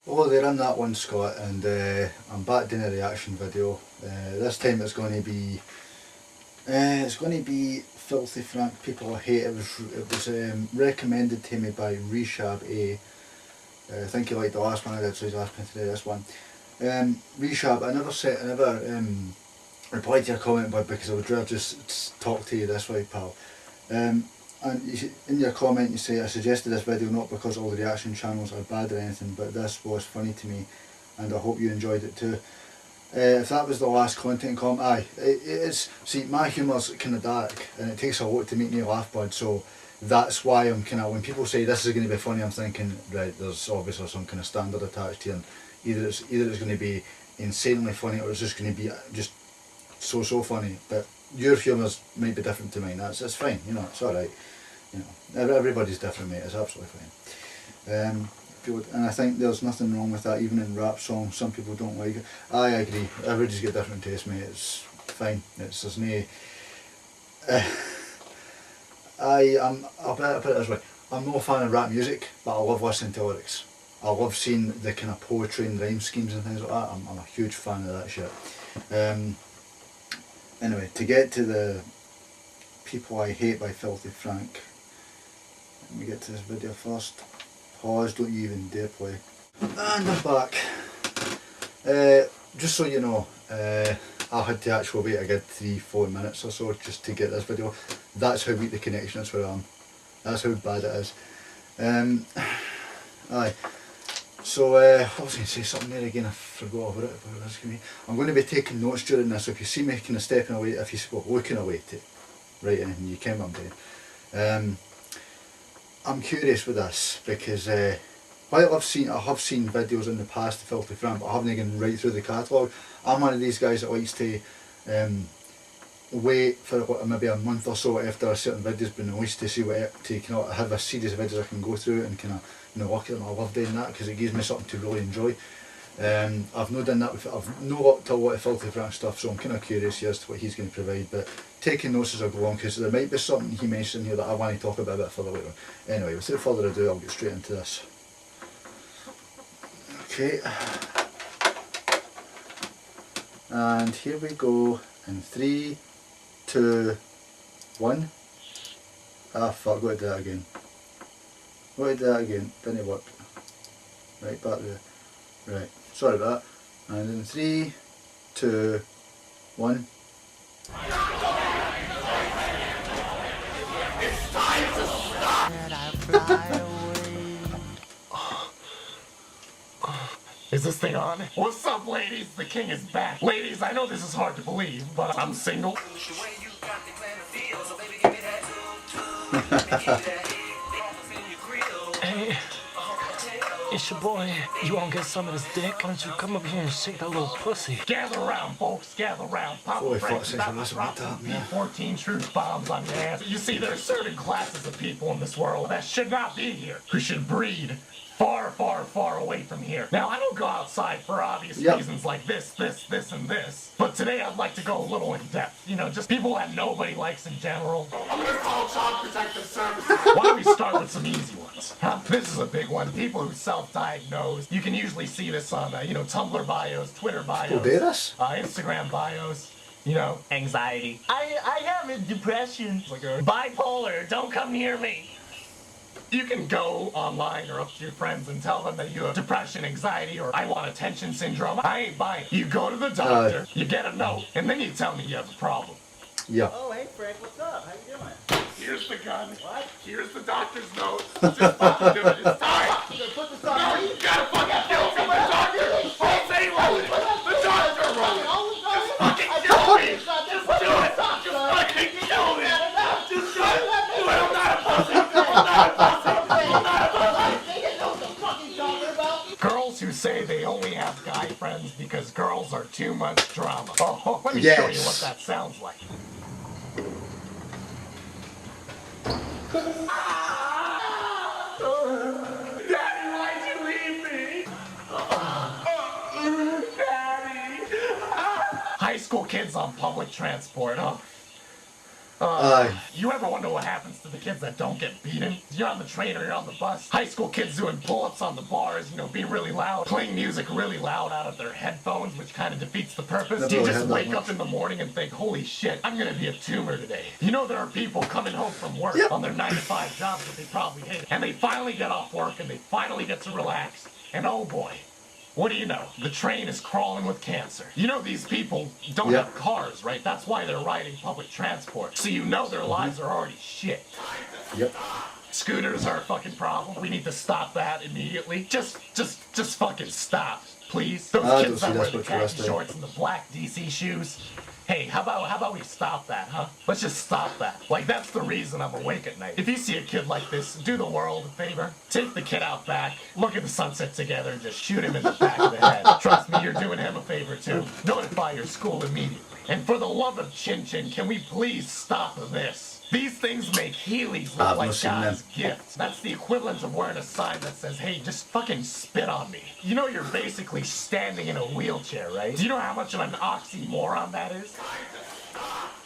Oh, they're in that one, Scott, and I'm back doing a reaction video. This time it's going to be Filthy Frank People I Hate. It was recommended to me by Reshab A. I think he liked the last one I did, so he's asked me to do this one. Reshab, I never replied to your comment, but because I would rather just talk to you this way, pal. And in your comment you say, I suggested this video not because all the reaction channels are bad or anything, but this was funny to me and I hope you enjoyed it too. If that was the last content comment, aye, it's, see, my humour's kind of dark and it takes a lot to make me laugh, bud, so that's why I'm kind of, when people say this is going to be funny, I'm thinking, right, there's obviously some kind of standard attached here, and either it's going to be insanely funny or it's just going to be just so funny, but your humours might be different to mine. It's fine, you know, it's alright. You know, everybody's different, mate, it's absolutely fine. And I think there's nothing wrong with that, even in rap songs, some people don't like it. I agree, everybody's got different tastes, mate, it's fine, there's no... I'll put it this way, I'm not a fan of rap music, but I love listening to lyrics. I love seeing the kind of poetry and rhyme schemes and things like that. I'm a huge fan of that shit. Anyway, to get to the People I Hate by Filthy Frank, let me get to this video first. Pause, don't you even dare play. And I'm back. Just so you know, I had to actually wait a good 3-4 minutes or so just to get this video. That's how weak the connection is where I am. That's how bad it is. Aye. So, I was going to say something there again, I forgot about it. I'm going to be taking notes during this, so if you see me kind of stepping away, if you looking away to write anything, you can what I'm doing. I'm curious with this, because while I have seen videos in the past of Filthy Frank, but I haven't gone right through the catalogue. I'm one of these guys that likes to wait for maybe a month or so after a certain video's been released to see to kind of have a series of videos I can go through and kind of, you know, look at them. I love doing that because it gives me something to really enjoy. I've not done that with, I've not looked at a lot of Filthy Frank stuff, so I'm kind of curious as to what he's going to provide, but taking notes as I go along, because there might be something he mentioned here that I want to talk about a bit further later on. Anyway, without further ado, I'll get straight into this. Okay, and here we go in 3, 2, 1. Ah fuck, got to do that again. Didn't work. Right, back there. Right, sorry about that. And in 3, 2, 1. It's time to stop! Is this thing on? What's up, ladies? The king is back. Ladies, I know this is hard to believe, but I'm single. Hey, it's your boy. You wanna get some of this dick? Why don't you come up here and shake that little pussy? Gather around, folks. Gather around. Papa Frank's about to drop some B-14 truth bombs on your ass. You see, there are certain classes of people in this world that should not be here, who should breed far away from here. Now, I don't go outside for obvious reasons like this, and this. But today I'd like to go a little in depth. You know, just people that nobody likes in general. I'm gonna call Child Protective Services. Why don't we start with some easy ones? Huh? This is a big one. People who self-diagnose. You can usually see this on, you know, Tumblr bios, Twitter bios, Instagram bios. You know, anxiety. I have a depression. Like bipolar, don't come near me. You can go online or up to your friends and tell them that you have depression, anxiety, or I want attention syndrome. I ain't buying. You go to the doctor, you get a note, and then you tell me you have a problem. Yeah. Oh, hey Frank, what's up? How you doing? Here's the gun. What? Here's the doctor's note. Just fucking do it. It's time. You gonna put this on No, me? you gotta fucking kill me. The doctor. I'll say wrote it. The doctor wrote it. Just fucking kill me. Just do it. Just fucking kill me. Just do it. I'm not a pussy. I'm not a pussy. Girls who say they only have guy friends because girls are too much drama. Oh, let me show you what that sounds like. Daddy, why'd you leave me? Daddy. High school kids on public transport, huh? Aye. You ever wonder what happens to the kids that don't get beaten? You're on the train or you're on the bus. High school kids doing pull-ups on the bars, being really loud, playing music really loud out of their headphones, which kind of defeats the purpose. Never Do you really just had that wake much. up in the morning and think, holy shit, I'm gonna be a tumor today? There are people coming home from work Yep. on their 9-to-5 jobs that they probably hate, and they finally get off work and they finally get to relax, and oh boy, what do you know? The train is crawling with cancer. These people don't Yep. have cars, right? That's why they're riding public transport. So their lives are already shit. Yep. Scooters are a fucking problem. We need to stop that immediately. Just fucking stop, please. Those I don't kids see that wear that's the what you're khaki asking. shorts and the black DC shoes. Hey, how about we stop that, huh? Let's just stop that. Like, that's the reason I'm awake at night. If you see a kid like this, do the world a favor. Take the kid out back, look at the sunset together, and just shoot him in the back of the head. Trust me, you're doing him a favor, too. Notify your school immediately. And for the love of Chin Chin, can we please stop this? These things make Heelys look I've like not seen God's them. gifts. That's the equivalent of wearing a sign that says, hey, just fucking spit on me. You're basically standing in a wheelchair, right? Do you know how much of an oxymoron that is?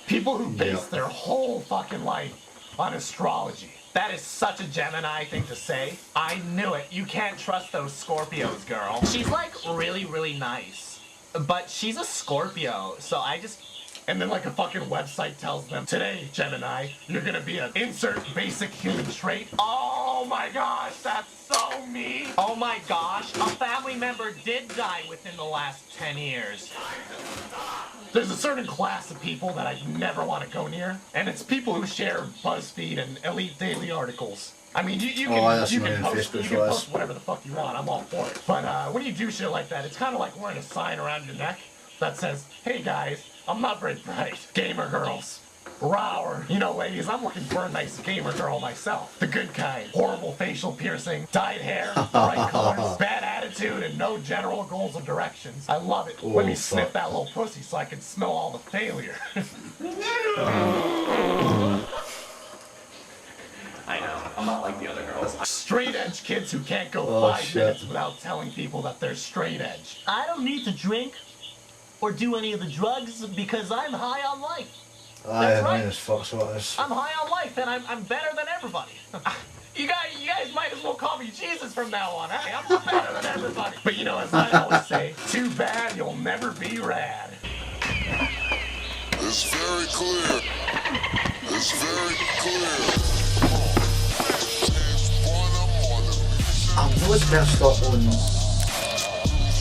People who base Yeah. their whole fucking life on astrology. That is such a Gemini thing to say. I knew it. You can't trust those Scorpios, girl. She's like really, really nice. But she's a Scorpio, so I just... And then like a fucking website tells them, today, Gemini, you're gonna be an insert basic human trait. Oh my gosh, that's so me. Oh my gosh, a family member did die within the last 10 years. There's a certain class of people that I never want to go near, and it's people who share BuzzFeed and Elite Daily articles. I mean, you that's can annoying. post, Facebook you can lies. post whatever the fuck you want. I'm all for it. But when you do shit like that, it's kind of like wearing a sign around your neck that says, "Hey guys, I'm not very bright. Gamer girls." Rower. Ladies, I'm looking for a nice gamer girl myself. The good kind. Horrible facial piercing, dyed hair, bright colors, bad attitude, and no general goals or directions. I love it. Let me sniff fuck. that little pussy so I can smell all the failure. I know. I'm not like the other girls. Straight edge kids who can't go 5 shit. minutes without telling people that they're straight edge. I don't need to drink or do any of the drugs because I'm high on life. Aye, That's right. annoying as fuck, so it is. I'm high on life, and I'm better than everybody. You guys might as well call me Jesus from now on. Hey, I'm better than everybody. But as I always say, too bad you'll never be rad. It's very clear. It's very clear. I know it's better stuff on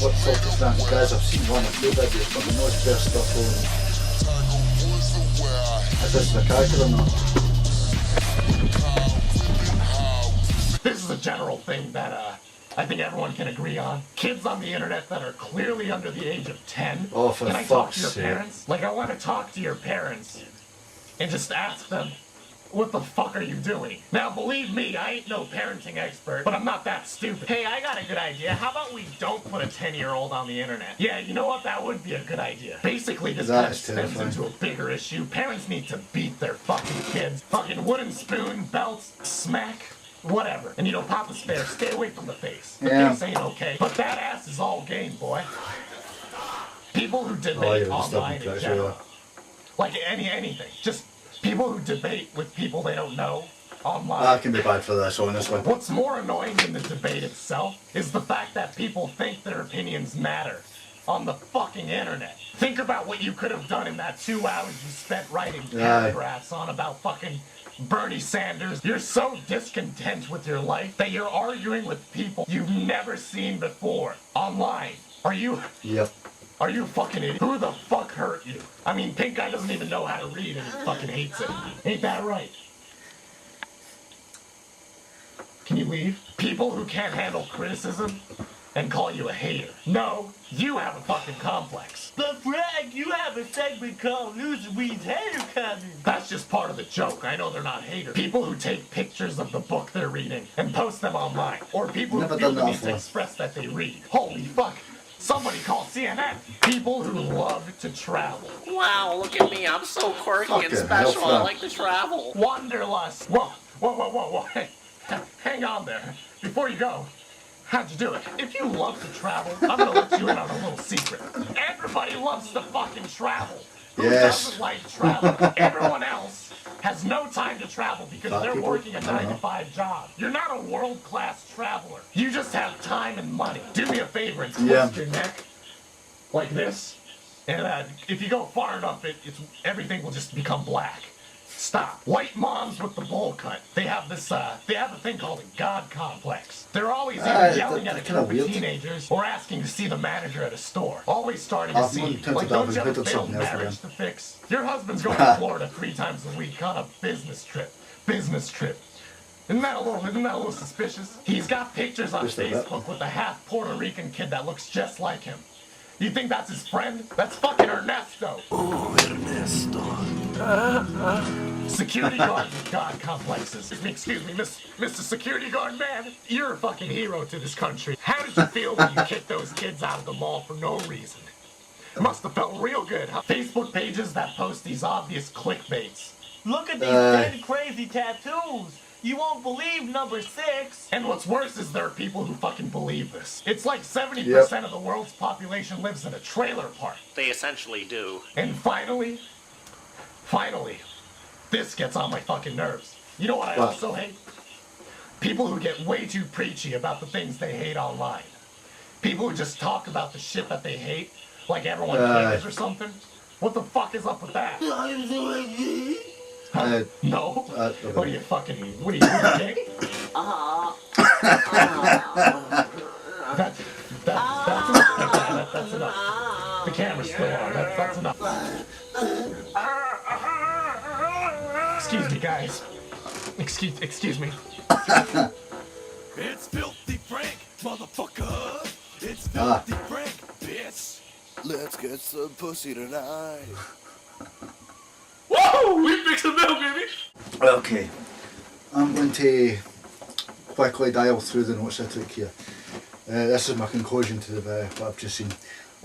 what Filthy Frank does. I've seen one or two videos, but I know it's better stuff on. Is this the character or not? This is a general thing that I think everyone can agree on. Kids on the internet that are clearly under the age of 10. Oh, for Can I talk fuck's to your sake. parents? Like, I want to talk to your parents and just ask them, what the fuck are you doing? Now, believe me, I ain't no parenting expert, but I'm not that stupid. Hey, I got a good idea. How about we don't put a 10-year-old on the internet? Yeah, you know what? That would be a good idea. Basically, this That kind of is stems terrifying. into a bigger issue. Parents need to beat their fucking kids. Fucking wooden spoon, belts, smack, whatever. And Papa Spare, stay away from the face. The Yeah. face ain't okay. But that ass is all game, boy. People who Oh, debate you're just online in double general. pressure. Like anything. Just people who debate with people they don't know online. That can be bad for this, honestly. What's more annoying than the debate itself is the fact that people think their opinions matter on the fucking internet. Think about what you could have done in that 2 hours you spent writing paragraphs on about fucking Bernie Sanders. You're so discontent with your life that you're arguing with people you've never seen before online. Are you Yep. fucking idiot? Who the fuck hurt you? I mean, Pink Guy doesn't even know how to read and he fucking hates it. Ain't that right? Can you leave? People who can't handle criticism and call you a hater. No, you have a fucking complex. But Frank, you have a segment called Loser Weed's Hater Coming. That's just part of the joke. I know they're not haters. People who take pictures of the book they're reading and post them online. Or people Never who feel done the that need to before. express that they read. Holy fuck. Somebody call CNN. People who love to travel. Wow, look at me. I'm so quirky and Fucking special. hell, I Frank. like to travel. Wanderlust. Whoa. Hey, hang on there. Before you go, how'd you do it? If you love to travel, I'm gonna let you in on a little secret. Everybody loves to fucking travel. Who Yes. doesn't like travel? Everyone else has no time to travel because Fat they're people? working a I don't 9 to know. 5 job. You're not a world-class traveler. You just have time and money. Do me a favor and twist Yeah. your neck like this. And if you go far enough, everything will just become black. Stop. White moms with the bowl cut. They have this, they have a thing called a God complex. They're always either yelling at a kinda group of weird. teenagers or asking to see the manager at a store. Always starting a I've scene. not turned Like, to that, don't but you have put a up failed something else marriage again. to fix? Your husband's going to Florida 3 times a week on a business trip. Business trip. Isn't that a little suspicious? He's got pictures on Just a bit. Facebook with a half Puerto Rican kid that looks just like him. You think that's his friend? That's fucking Ernesto. Oh, Ernesto. Security guards with God complexes. Excuse me, Mr. Security Guard man. You're a fucking hero to this country. How did you feel when you kicked those kids out of the mall for no reason? Must have felt real good, huh? Facebook pages that post these obvious clickbaits. Look at these 10 crazy tattoos. You won't believe number 6. And what's worse is there are people who fucking believe this. It's like 70% of the world's population lives in a trailer park. They essentially do. And finally, this gets on my fucking nerves. You know what I What? also hate? People who get way too preachy about the things they hate online. People who just talk about the shit that they hate like everyone cares or something. What the fuck is up with that? No? What are you fucking, what are you gay? That's enough. The camera's still on. That's enough. Excuse me, guys. Excuse me. It's Filthy Frank, motherfucker. It's Filthy Frank, bitch. Let's get some pussy tonight. Whoa! We fixed the bill, baby! Okay, I'm going to quickly dial through the notes I took here. This is my conclusion to what I've just seen.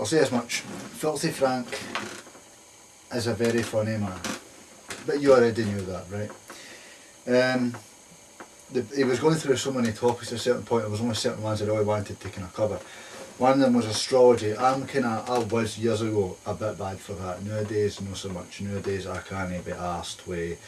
I'll say as much. Filthy Frank is a very funny man, but you already knew that, right? He was going through so many topics at a certain point. There was only certain ones I really wanted to kind of cover. One of them was astrology. I was years ago a bit bad for that. Nowadays, not so much. Nowadays, I can't be asked with.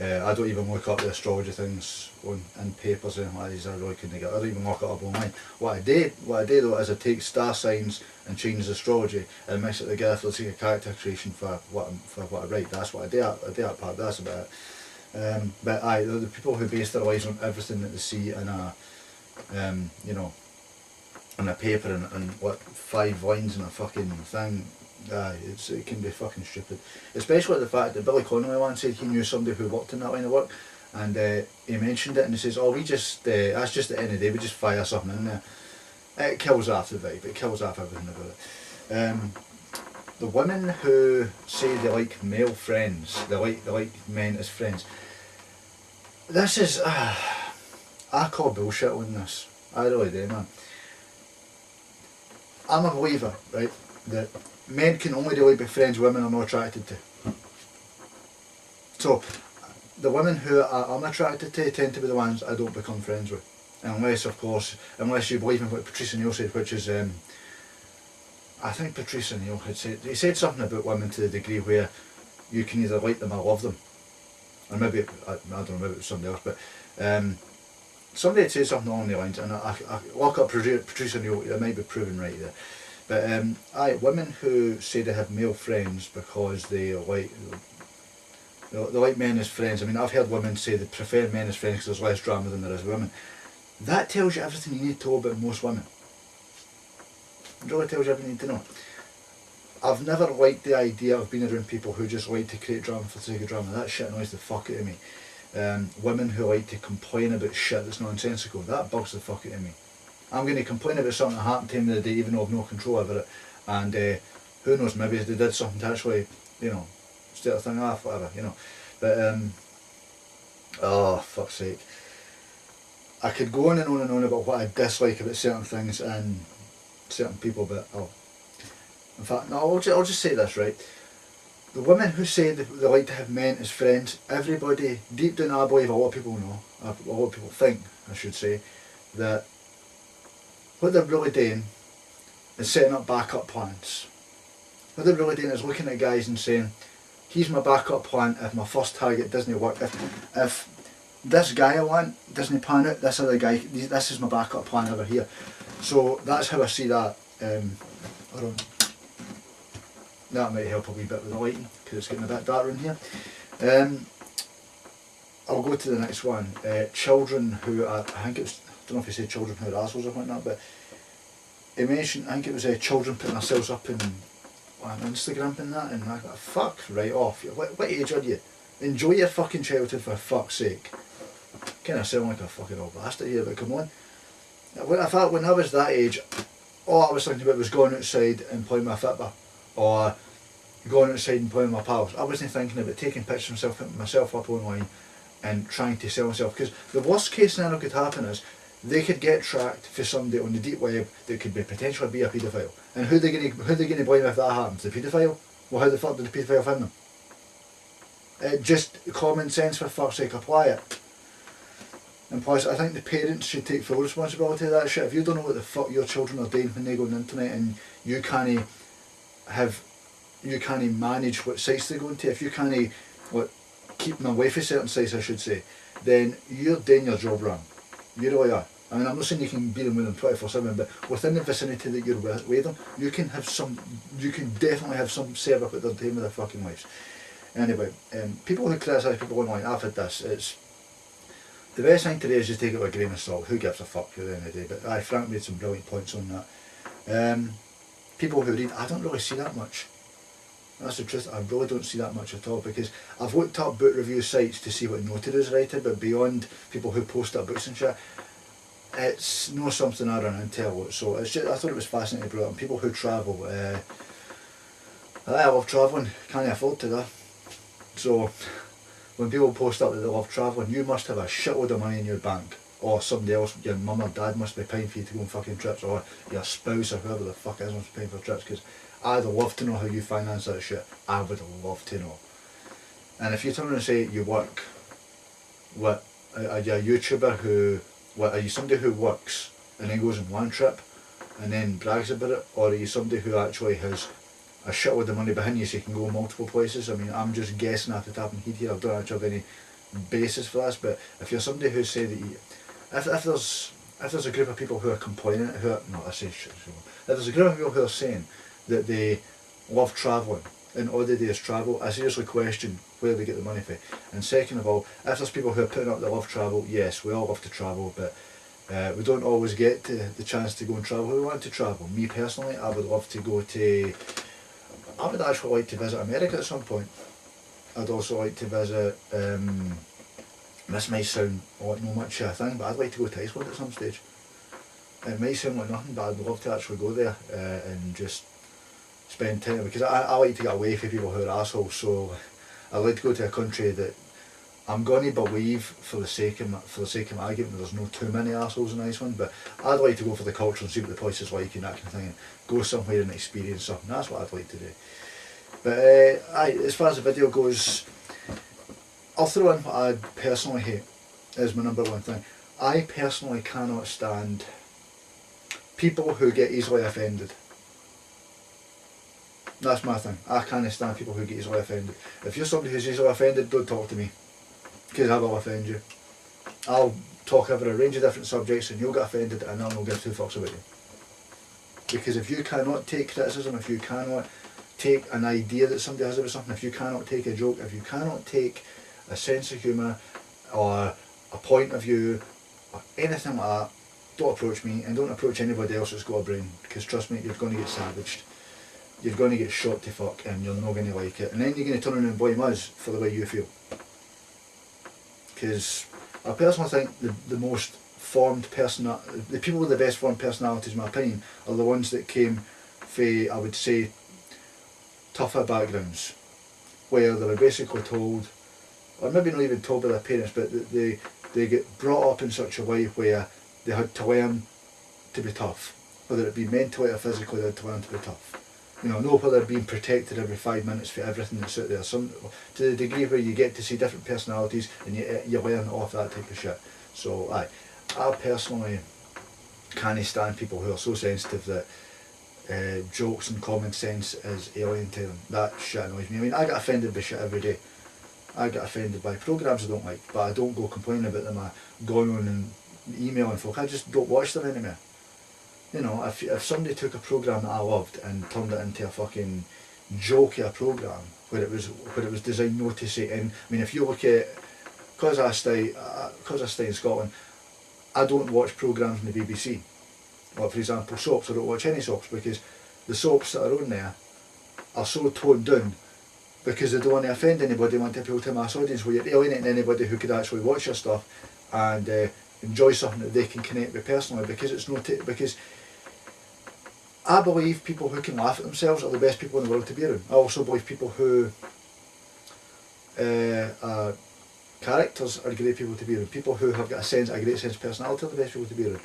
I don't even look up the astrology things in papers and like these. I really couldn't get. I don't even look it up online. What I do though is I take star signs and change astrology and mix it together for the sake of character creation for what I write. That's what I do. I do that part. That's about it. But the people who base their lives on everything that they see in a, on a paper and what 5 lines in a fucking thing. It can be fucking stupid. Especially the fact that Billy Connolly once said he knew somebody who worked in that line of work, and he mentioned it and he says, "Oh, we just that's just at the end of the day, we just fire something in there." It kills off the vibe. It kills off everything about it. The women who say they like male friends, they like men as friends. This is I call bullshit on this. I really do, man. I'm a believer, right, that men can only really be friends women are not attracted to. So, the women who I'm attracted to tend to be the ones I don't become friends with. Unless, of course, unless you believe in what Patrice O'Neill said, which is, I think Patrice O'Neill had said, he said something about women to the degree where you can either like them or love them. Or maybe, I don't know, maybe it was somebody else, but somebody had said something along the lines, and I look up Patrice O'Neill, it might be proven right there. But women who say they have male friends because they like men as friends. I mean, I've heard women say they prefer men as friends because there's less drama than there is women. That tells you everything you need to know about most women. It really tells you everything you need to know. I've never liked the idea of being around people who just like to create drama for the sake of drama. That shit annoys the fuck out of me. Women who like to complain about shit that's nonsensical, that bugs the fuck out of me. I'm going to complain about something that happened to me the day even though I've no control over it, and who knows, maybe they did something to actually, start the thing off, whatever, but oh fuck's sake, I could go on and on and on about what I dislike about certain things and certain people, but in fact, no, I'll just say this, right. The women who say they like to have men as friends, everybody, deep down I believe a lot of people know, a lot of people think, I should say, that what they're really doing is setting up backup plans. What they're really doing is looking at guys and saying, he's my backup plan if my first target doesn't work. If this guy I want doesn't pan out, this other guy, this is my backup plan over here. So that's how I see that. That might help a wee bit with the lighting because it's getting a bit darker in here. I'll go to the next one. Children who are, I think it was, I don't know if he said children who are assholes or whatnot, but he mentioned, I think it was children putting themselves up on Instagram and that, and I got fuck right off. What age are you? Enjoy your fucking childhood for fuck's sake. Kind of sound like a fucking old bastard here, but come on. When I was that age, all I was thinking about was going outside and playing my Fitbit, or going outside and playing with my pals. I wasn't thinking about taking pictures of myself up online and trying to sell myself, because the worst case scenario could happen is they could get tracked for somebody on the deep web that could potentially be a paedophile. And who they going to blame if that happens? The paedophile? Well, how the fuck did the paedophile find them? Just common sense, for fuck's sake, apply it. And plus, I think the parents should take full responsibility of that shit. If you don't know what the fuck your children are doing when they go on the internet, and you can't manage what sites they go into, if you can't keep them away from certain sites, I should say, then you're doing your job wrong. You really are. I mean, I'm not saying you can be with them 24/7, but within the vicinity that you're with them, you can definitely have some say about what they're doing with their fucking lives. Anyway, people who criticise people online, I've had this. It's the best thing to do is just take it with a grain of salt. Who gives a fuck at the end of the day? But Frank made some brilliant points on that. People who read, I don't really see that much. That's the truth. I really don't see that much at all, because I've looked up book review sites to see what notaries write, but beyond people who post up books and shit, it's not something I run into a lot. So it's just, I thought it was fascinating, brilliant. People who travel, I love travelling, can't afford to that. So when people post up that they love travelling, you must have a shitload of money in your bank, or somebody else, your mum or dad must be paying for you to go on fucking trips, or your spouse or whoever the fuck is must be paying for trips, because I'd love to know how you finance that shit. I would love to know. And if you turn around and say you work, what, are you a YouTuber who, what, are you somebody who works and then goes on one trip and then brags about it, or are you somebody who actually has a shitload of money behind you so you can go multiple places? I mean, I'm just guessing off the top of my head here. I don't actually have any basis for this, but if you're somebody who say that you, if there's a group of people who are complaining, if there's a group of people who are saying that they love travelling and all they do is travel, I seriously question where they get the money from. And second of all, if there's people who are putting up that love travel, yes, we all love to travel, but we don't always get the chance to go and travel. We want to travel. Me personally, I would love to go to, I would actually like to visit America at some point. I'd also like to visit, this might sound like not much of a thing, but I'd like to go to Iceland at some stage. It might sound like nothing, but I'd love to actually go there and just spend time, because I like to get away from people who are assholes. So I'd like to go to a country that I'm going to believe, for the sake of my argument, there's no too many assholes in Iceland, but I'd like to go for the culture and see what the place is like and that kind of thing, and go somewhere and experience something. That's what I'd like to do. But as far as the video goes, I'll throw in what I personally hate as my number one thing. I personally cannot stand people who get easily offended. That's my thing. I can't stand people who get easily offended. If you're somebody who's easily offended, don't talk to me, because I will offend you. I'll talk over a range of different subjects and you'll get offended and I'll not give two fucks about you. Because if you cannot take criticism, if you cannot take an idea that somebody has about something, if you cannot take a joke, if you cannot take a sense of humour or a point of view or anything like that, don't approach me, and don't approach anybody else that's got a brain, because trust me, you're going to get savaged. You're going to get shot to fuck and you're not going to like it, and then you're going to turn around and blame us for the way you feel. Because I personally think the most formed the people with the best formed personalities, in my opinion, are the ones that came from, I would say, tougher backgrounds, where they were basically told, or maybe not even told by their parents, but they get brought up in such a way where they had to learn to be tough, whether it be mentally or physically. They had to learn to be tough. You know whether they're being protected every 5 minutes for everything that's out there. Some, to the degree where you get to see different personalities and you learn off that type of shit. So I personally can't stand people who are so sensitive that jokes and common sense is alien to them. That shit annoys me. I mean, I get offended by shit every day. I get offended by programmes I don't like, but I don't go complaining about them. I go on and emailing folk. I just don't watch them anymore. You know, if somebody took a programme that I loved and turned it into a fucking joke of a programme where it was designed not to say in. I mean, if you look at, because I stay in Scotland, I don't watch programmes on the BBC. Like, for example, soaps. I don't watch any soaps because the soaps that are on there are so toned down because they don't want to offend anybody, they want to appeal to a mass audience where you're alienating anybody who could actually watch your stuff and enjoy something that they can connect with personally, because it's not because I believe people who can laugh at themselves are the best people in the world to be around. I also believe people who are characters are great people to be around. People who have got a great sense of personality are the best people to be around.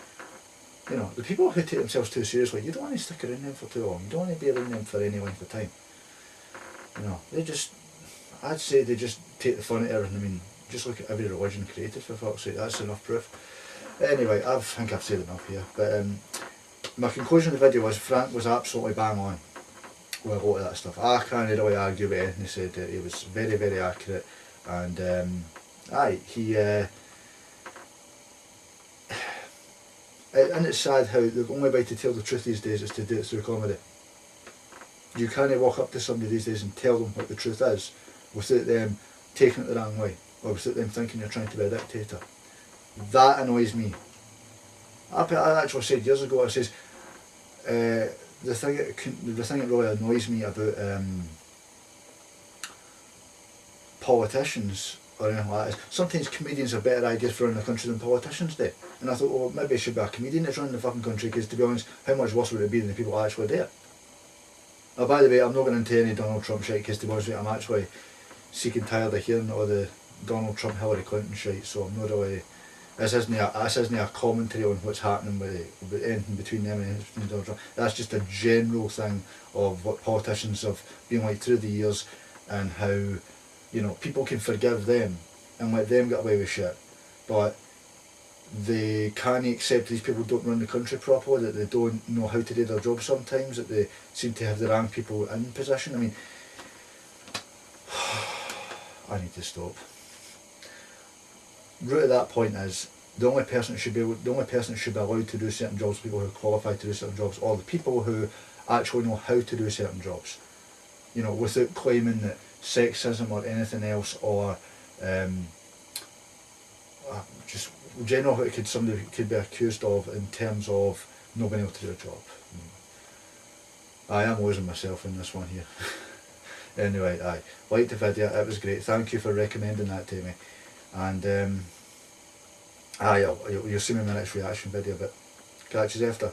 You know, the people who take themselves too seriously, you don't want to stick around them for too long. You don't want to be around them for any length of time. You know, I'd say they just take the fun out of everything. I mean, just look at every religion created, for fuck's sake. That's enough proof. Anyway, I think I've said enough here. But my conclusion of the video was Frank was absolutely bang on with a lot of that stuff. I can't really argue with anything he said. He was very, very accurate. And and it's sad how the only way to tell the truth these days is to do it through comedy. You can't walk up to somebody these days and tell them what the truth is without them taking it the wrong way, or without them thinking you're trying to be a dictator. That annoys me. I actually said years ago, I says, the thing that really annoys me about politicians or anything like that is sometimes comedians have better ideas for running the country than politicians do. And I thought, well, maybe it should be a comedian that's running the fucking country, because to be honest, how much worse would it be than the people actually there? Oh, by the way, I'm not going into any Donald Trump shit, because to be honest with you, I'm actually sick and tired of hearing all the Donald Trump, Hillary Clinton shit, so I'm not really... This isn't a commentary on what's happening with anything between them and Donald Trump. That's just a general thing of what politicians have been like through the years, and how, you know, people can forgive them and let them get away with shit, but they can't accept these people don't run the country properly, that they don't know how to do their job sometimes, that they seem to have the wrong people in position. I mean, I need to stop. Root of that point is the only person that should be allowed to do certain jobs, people who are qualified to do certain jobs, or the people who actually know how to do certain jobs. You know, without claiming that sexism or anything else, or just general what somebody could be accused of in terms of not being able to do a job. I am losing myself in this one here. Anyway, liked the video, it was great. Thank you for recommending that to me. And you'll see me in my next reaction video, but catch you after.